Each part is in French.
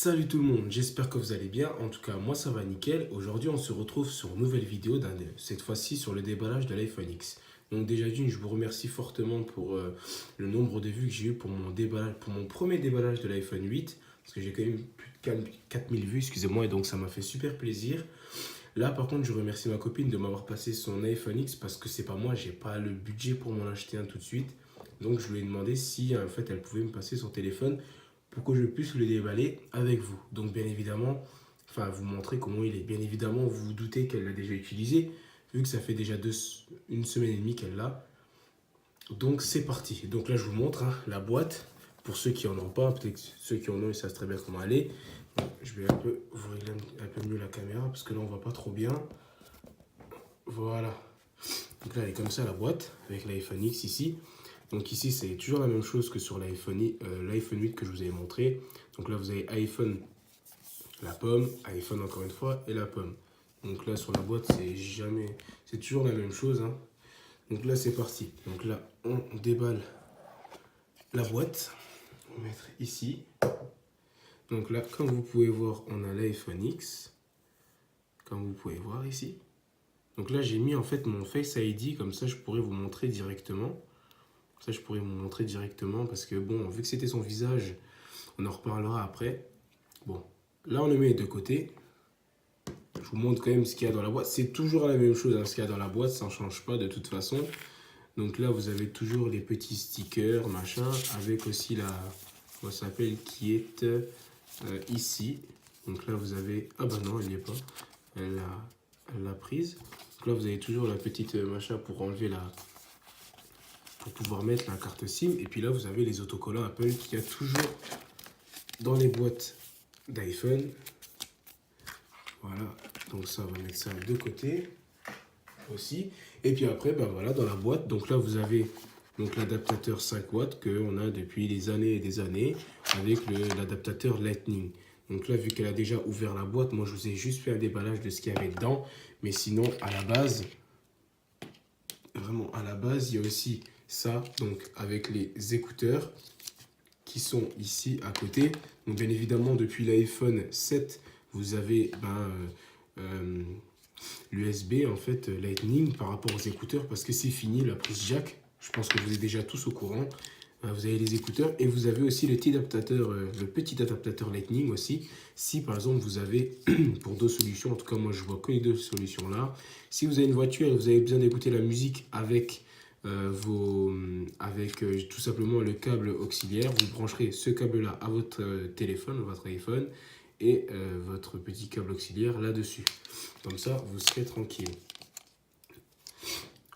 Salut tout le monde, j'espère que vous allez bien. En tout cas, moi ça va nickel. Aujourd'hui, on se retrouve sur une nouvelle vidéo, cette fois-ci sur le déballage de l'iPhone X. Donc déjà d'une, je vous remercie fortement pour le nombre de vues que j'ai eu pour mon déballage, pour mon premier déballage de l'iPhone 8, parce que j'ai quand même plus de 4000 vues, excusez-moi, et donc ça m'a fait super plaisir. Là, par contre, je remercie ma copine de m'avoir passé son iPhone X parce que c'est pas moi, j'ai pas le budget pour m'en acheter un tout de suite. Donc je lui ai demandé si en fait elle pouvait me passer son téléphone pour que je puisse le déballer avec vous. Donc bien évidemment, enfin vous montrer comment il est. Bien évidemment, vous vous doutez qu'elle l'a déjà utilisé, vu que ça fait déjà une semaine et demie qu'elle l'a. Donc c'est parti. Donc là je vous montre la boîte. Pour ceux qui en ont pas, peut-être ceux qui en ont, ils savent très bien comment elle est. Je vais un peu vous régler un peu mieux la caméra parce que là on voit pas trop bien. Voilà. Donc là elle est comme ça la boîte avec l'iPhone X ici. Donc ici c'est toujours la même chose que sur l'iPhone 8 que je vous avais montré. Donc là vous avez iPhone, la pomme, iPhone encore une fois et la pomme. Donc là sur la boîte c'est toujours la même chose. Donc là c'est parti. Donc là on déballe la boîte. On va mettre ici. Donc là comme vous pouvez voir on a l'iPhone X. Comme vous pouvez voir ici. Donc là j'ai mis en fait mon Face ID comme ça je pourrais vous montrer directement. Ça, je pourrais vous montrer directement parce que, bon, vu que c'était son visage, on en reparlera après. Bon, là, on le met de côté. Je vous montre quand même ce qu'il y a dans la boîte. C'est toujours la même chose, ce qu'il y a dans la boîte, ça ne change pas de toute façon. Donc là, vous avez toujours les petits stickers, machin, avec aussi comment ça s'appelle, qui est ici. Donc là, vous avez... Ah bah non, elle n'y est pas. Elle l'a prise. Donc là, vous avez toujours la petite machin pour enlever pour pouvoir mettre la carte SIM. Et puis là, vous avez les autocollants Apple qu'il y a toujours dans les boîtes d'iPhone. Voilà, donc ça, on va mettre ça de côté aussi. Et puis après, ben voilà, dans la boîte, donc là, vous avez donc l'adaptateur 5 watts qu'on a depuis des années et des années avec l'adaptateur Lightning. Donc là, vu qu'elle a déjà ouvert la boîte, moi, je vous ai juste fait un déballage de ce qu'il y avait dedans. Mais sinon, à la base, vraiment à la base, il y a aussi ça, donc avec les écouteurs qui sont ici à côté. Donc bien évidemment, depuis l'iPhone 7, vous avez l'USB en fait Lightning par rapport aux écouteurs parce que c'est fini la prise jack. Je pense que vous êtes déjà tous au courant. Vous avez les écouteurs et vous avez aussi le petit adaptateur Lightning aussi. Si par exemple vous avez pour deux solutions, en tout cas moi je vois que les deux solutions là. Si vous avez une voiture et vous avez besoin d'écouter la musique avec tout simplement le câble auxiliaire, vous brancherez ce câble là à votre téléphone, votre iPhone et votre petit câble auxiliaire là-dessus. Comme ça, vous serez tranquille.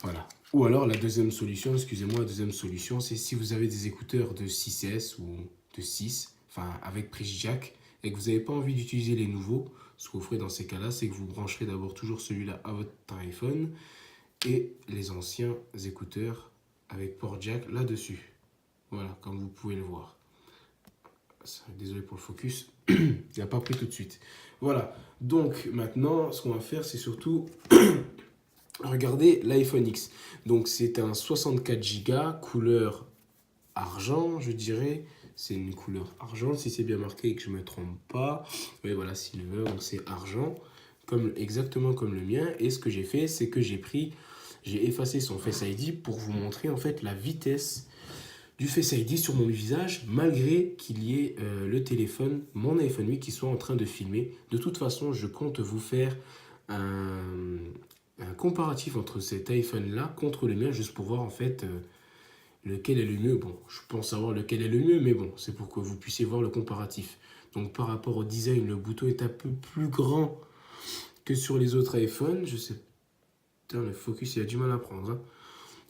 Voilà. Ou alors la deuxième solution, excusez-moi, la deuxième solution, c'est si vous avez des écouteurs de 6S ou de 6, enfin avec prise jack, et que vous n'avez pas envie d'utiliser les nouveaux, ce que vous ferez dans ces cas-là, c'est que vous brancherez d'abord toujours celui-là à votre iPhone et les anciens écouteurs avec port jack là-dessus. Voilà, comme vous pouvez le voir. Désolé pour le focus, il n'a pas pris tout de suite. Voilà, donc maintenant, ce qu'on va faire, c'est surtout regarder l'iPhone X. Donc c'est un 64 Go, couleur argent, je dirais. C'est une couleur argent, si c'est bien marqué et que je ne me trompe pas. Oui, voilà, silver, donc c'est argent, exactement comme le mien. Et ce que j'ai fait, c'est que j'ai effacé son Face ID pour vous montrer en fait la vitesse du Face ID sur mon visage, malgré qu'il y ait le téléphone, mon iPhone 8 qui soit en train de filmer. De toute façon, je compte vous faire un comparatif entre cet iPhone-là contre le mien, juste pour voir en fait lequel est le mieux. Bon, je pense savoir lequel est le mieux, mais bon, c'est pour que vous puissiez voir le comparatif. Donc par rapport au design, le bouton est un peu plus grand que sur les autres iPhones. Je sais, putain, le focus, il a du mal à prendre.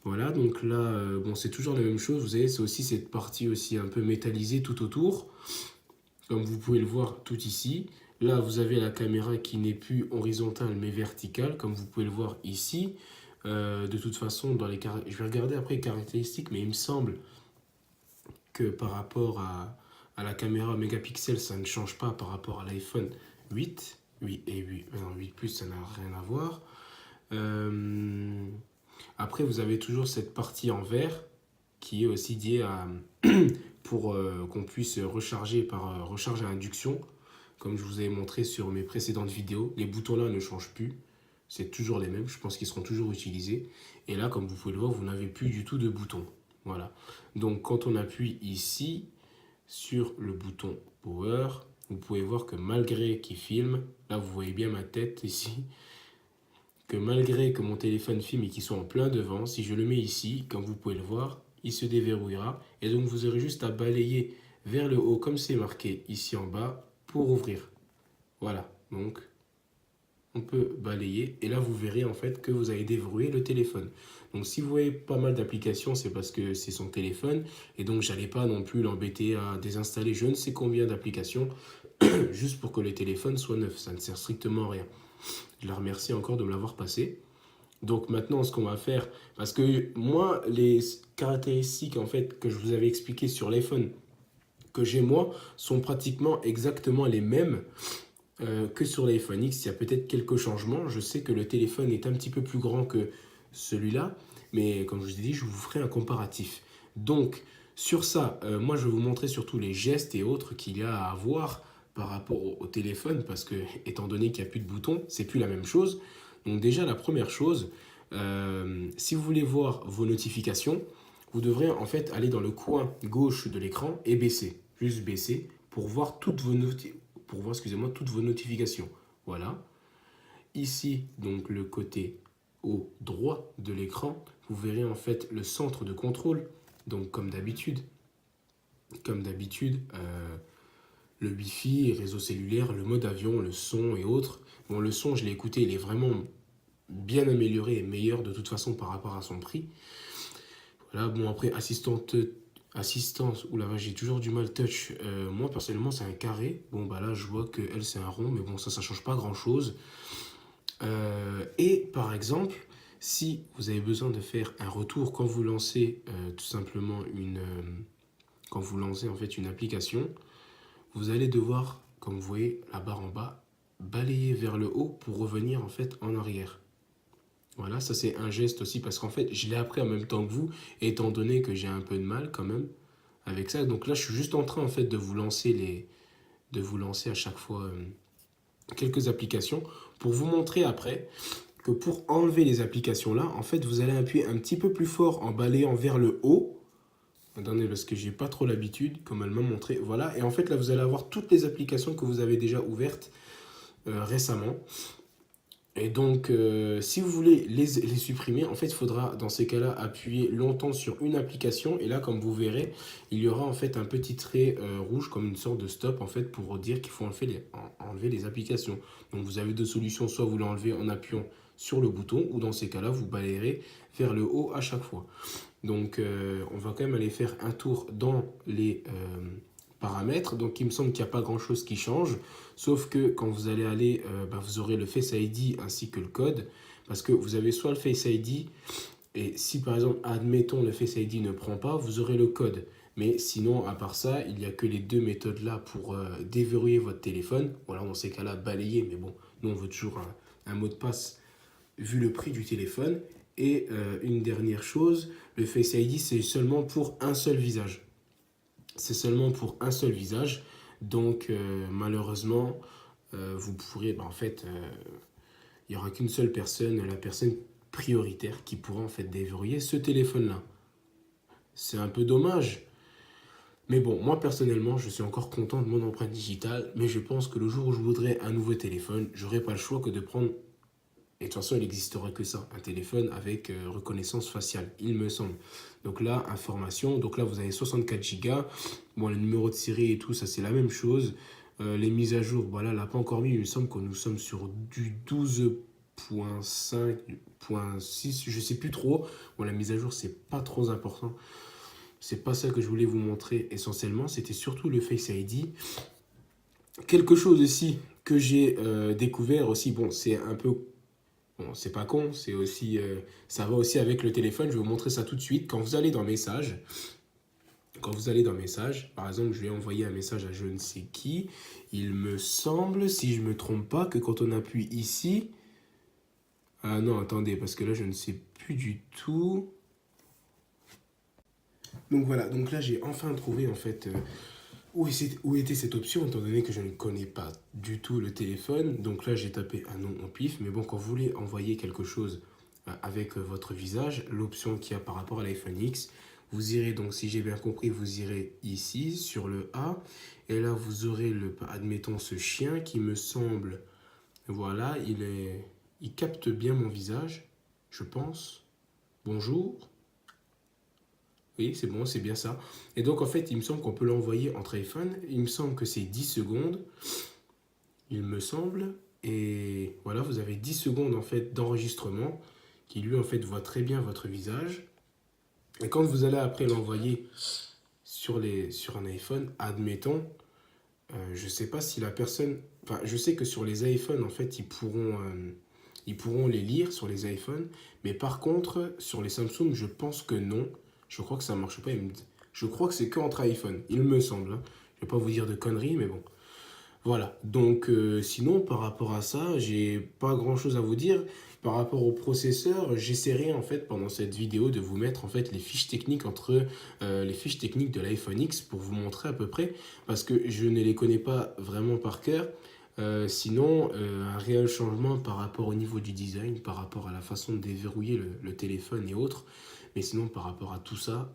Voilà, donc là, bon, c'est toujours la même chose. Vous avez, c'est aussi cette partie aussi un peu métallisée tout autour. Comme vous pouvez le voir tout ici. Là, vous avez la caméra qui n'est plus horizontale mais verticale, comme vous pouvez le voir ici. De toute façon, je vais regarder après les caractéristiques, mais il me semble que par rapport à la caméra mégapixels, ça ne change pas par rapport à l'iPhone 8. 8 et 8, non, 8 Plus, ça n'a rien à voir. Après, vous avez toujours cette partie en verre qui est aussi liée pour qu'on puisse recharger par recharge à induction. comme je vous avais montré sur mes précédentes vidéos. Les boutons là ne changent plus. C'est toujours les mêmes. Je pense qu'ils seront toujours utilisés. Et là, comme vous pouvez le voir, vous n'avez plus du tout de boutons. Voilà. Donc, quand on appuie ici sur le bouton Power, vous pouvez voir que malgré qu'il filme, là, vous voyez bien ma tête ici, que malgré que mon téléphone filme et qu'il soit en plein devant, si je le mets ici, comme vous pouvez le voir, il se déverrouillera. Et donc, vous aurez juste à balayer vers le haut, comme c'est marqué ici en bas, pour ouvrir. Voilà. Donc, on peut balayer et là vous verrez en fait que vous avez déverrouillé le téléphone. Donc si vous voyez pas mal d'applications, c'est parce que c'est son téléphone et donc j'allais pas non plus l'embêter à désinstaller je ne sais combien d'applications juste pour que le téléphone soit neuf. Ça ne sert strictement à rien. Je la remercie encore de me l'avoir passé. Donc maintenant ce qu'on va faire, parce que moi les caractéristiques en fait que je vous avais expliquées sur l'iPhone que j'ai moi sont pratiquement exactement les mêmes que sur l'iPhone X. Il y a peut-être quelques changements. Je sais que le téléphone est un petit peu plus grand que celui-là, mais comme je vous ai dit, je vous ferai un comparatif. Donc, sur ça, moi, je vais vous montrer surtout les gestes et autres qu'il y a à avoir par rapport au téléphone, parce que, étant donné qu'il n'y a plus de boutons, c'est plus la même chose. Donc, déjà, la première chose, si vous voulez voir vos notifications, vous devrez en fait aller dans le coin gauche de l'écran et baisser, juste baisser, pour voir excusez-moi, toutes vos notifications. Voilà. Ici, donc le côté haut droit de l'écran, vous verrez en fait le centre de contrôle. Donc comme d'habitude, le Wi-Fi, réseau cellulaire, le mode avion, le son et autres. Bon, le son, je l'ai écouté, il est vraiment bien amélioré et meilleur de toute façon par rapport à son prix. Voilà, bon après, assistance, oula, j'ai toujours du mal touch. Moi, personnellement, c'est un carré. Bon, bah là, je vois que elle, c'est un rond, mais bon, ça change pas grand-chose. Et par exemple, si vous avez besoin de faire un retour quand vous lancez tout simplement quand vous lancez en fait une application, vous allez devoir, comme vous voyez la barre en bas, balayer vers le haut pour revenir en fait en arrière. Voilà, ça c'est un geste aussi parce qu'en fait, je l'ai appris en même temps que vous, étant donné que j'ai un peu de mal quand même avec ça. Donc là, je suis juste en train en fait de vous lancer à chaque fois quelques applications pour vous montrer après que pour enlever les applications là, en fait, vous allez appuyer un petit peu plus fort en balayant vers le haut. Attendez, parce que j'ai pas trop l'habitude, comme elle m'a montré. Voilà, et en fait là, vous allez avoir toutes les applications que vous avez déjà ouvertes récemment. Et donc, si vous voulez les supprimer, en fait, il faudra dans ces cas-là appuyer longtemps sur une application. Et là, comme vous verrez, il y aura en fait un petit trait rouge comme une sorte de stop en fait pour dire qu'il faut enlever les applications. Donc, vous avez deux solutions. Soit vous l'enlevez en appuyant sur le bouton ou dans ces cas-là, vous balayerez vers le haut à chaque fois. Donc, on va quand même aller faire un tour dans les paramètres. Donc, il me semble qu'il n'y a pas grand-chose qui change. Sauf que quand vous allez aller, vous aurez le Face ID ainsi que le code. Parce que vous avez soit le Face ID, et si par exemple, admettons, le Face ID ne prend pas, vous aurez le code. Mais sinon, à part ça, il n'y a que les deux méthodes-là pour déverrouiller votre téléphone. Voilà, dans ces cas-là, balayer. Mais bon, nous, on veut toujours un mot de passe vu le prix du téléphone. Et une dernière chose, le Face ID, c'est seulement pour un seul visage. C'est seulement pour un seul visage. Donc, malheureusement, vous pourrez, il n'y aura qu'une seule personne, la personne prioritaire, qui pourra en fait déverrouiller ce téléphone-là. C'est un peu dommage. Mais bon, moi personnellement, je suis encore content de mon empreinte digitale, mais je pense que le jour où je voudrais un nouveau téléphone, j'aurai pas le choix que de prendre. Et de toute façon, il n'existerait que ça, un téléphone avec reconnaissance faciale, il me semble. Donc là, information, donc là vous avez 64 Go. Bon, le numéro de série et tout, ça c'est la même chose. Les mises à jour, voilà, là pas encore mis, il me semble que nous sommes sur du 12.5.6, je sais plus trop. Bon, la mise à jour, c'est pas trop important. C'est pas ça que je voulais vous montrer essentiellement, c'était surtout le Face ID. Quelque chose aussi que j'ai découvert aussi, bon, c'est un peu... Bon, c'est pas con, c'est aussi, ça va aussi avec le téléphone. Je vais vous montrer ça tout de suite. Quand vous allez dans Messages, par exemple, je vais envoyer un message à je ne sais qui. Il me semble, si je ne me trompe pas, que quand on appuie ici... Ah non, attendez, parce que là, je ne sais plus du tout. Donc voilà, donc là, j'ai enfin trouvé en fait Où était cette option, étant donné que je ne connais pas du tout le téléphone. Donc là, j'ai tapé un nom au pif. Mais bon, quand vous voulez envoyer quelque chose avec votre visage, l'option qu'il y a par rapport à l'iPhone X, vous irez donc, si j'ai bien compris, vous irez ici sur le A. Et là, vous aurez admettons, ce chien qui me semble, voilà, il capte bien mon visage, je pense. Bonjour. Oui, c'est bon, c'est bien ça. Et donc, en fait, il me semble qu'on peut l'envoyer entre iPhone. Il me semble que c'est 10 secondes, il me semble. Et voilà, vous avez 10 secondes, en fait, d'enregistrement qui, lui, en fait, voit très bien votre visage. Et quand vous allez après l'envoyer sur un iPhone, admettons, je ne sais pas si la personne... Enfin, je sais que sur les iPhones, en fait, ils pourront les lire sur les iPhones. Mais par contre, sur les Samsung, je pense que non. Je crois que ça ne marche pas. Je crois que c'est que entre iPhone, il me semble, hein. Je ne vais pas vous dire de conneries, mais bon. Voilà. Donc, sinon, par rapport à ça, j'ai pas grand-chose à vous dire. Par rapport au processeur, j'essaierai en fait pendant cette vidéo de vous mettre en fait les fiches techniques les fiches techniques de l'iPhone X pour vous montrer à peu près, parce que je ne les connais pas vraiment par cœur. Sinon, un réel changement par rapport au niveau du design, par rapport à la façon de déverrouiller le téléphone et autres. Mais sinon, par rapport à tout ça,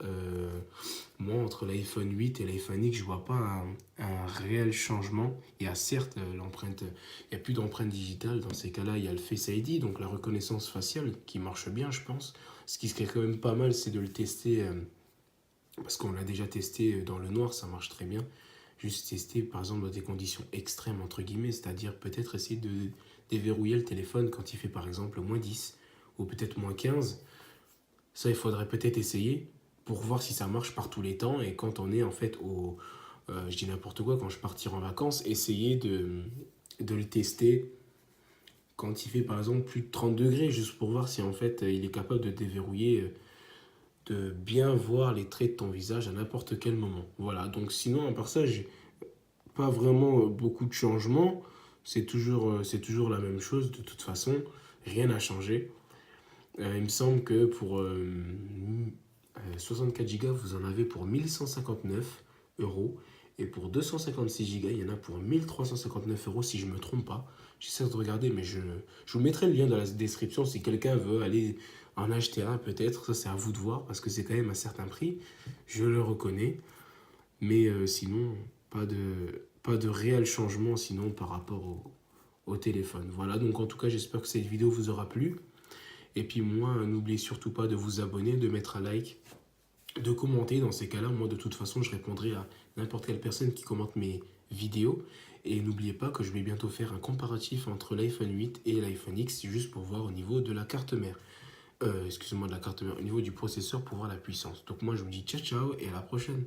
moi, entre l'iPhone 8 et l'iPhone X, je vois pas un réel changement. Il y a certes l'empreinte, il n'y a plus d'empreinte digitale. Dans ces cas-là, il y a le Face ID, donc la reconnaissance faciale, qui marche bien, je pense. Ce qui serait quand même pas mal, c'est de le tester, parce qu'on l'a déjà testé dans le noir, ça marche très bien. Juste tester, par exemple, dans des conditions extrêmes, entre guillemets, c'est-à-dire peut-être essayer de déverrouiller le téléphone quand il fait, par exemple, -10 ou peut-être -15. Ça, il faudrait peut-être essayer pour voir si ça marche par tous les temps. Et quand on est en fait je dis n'importe quoi, quand je partirai en vacances, essayer de le tester quand il fait par exemple plus de 30 degrés, juste pour voir si en fait il est capable de déverrouiller, de bien voir les traits de ton visage à n'importe quel moment. Voilà, donc sinon, à part ça, j'ai pas vraiment beaucoup de changements. C'est toujours la même chose de toute façon. Rien n'a changé. Il me semble que pour 64 Go, vous en avez pour 1159 euros. Et pour 256 Go, il y en a pour 1359 € si je ne me trompe pas. J'essaie de regarder, mais je vous mettrai le lien dans la description si quelqu'un veut aller en acheter un peut-être. Ça, c'est à vous de voir parce que c'est quand même un certain prix. Je le reconnais. Mais sinon, pas de réel changement sinon par rapport au téléphone. Voilà, donc en tout cas, j'espère que cette vidéo vous aura plu. Et puis moi, n'oubliez surtout pas de vous abonner, de mettre un like, de commenter. Dans ces cas-là, moi de toute façon, je répondrai à n'importe quelle personne qui commente mes vidéos. Et n'oubliez pas que je vais bientôt faire un comparatif entre l'iPhone 8 et l'iPhone X, juste pour voir au niveau de la carte mère. Excusez-moi, de la carte mère, au niveau du processeur pour voir la puissance. Donc moi, je vous dis ciao ciao et à la prochaine.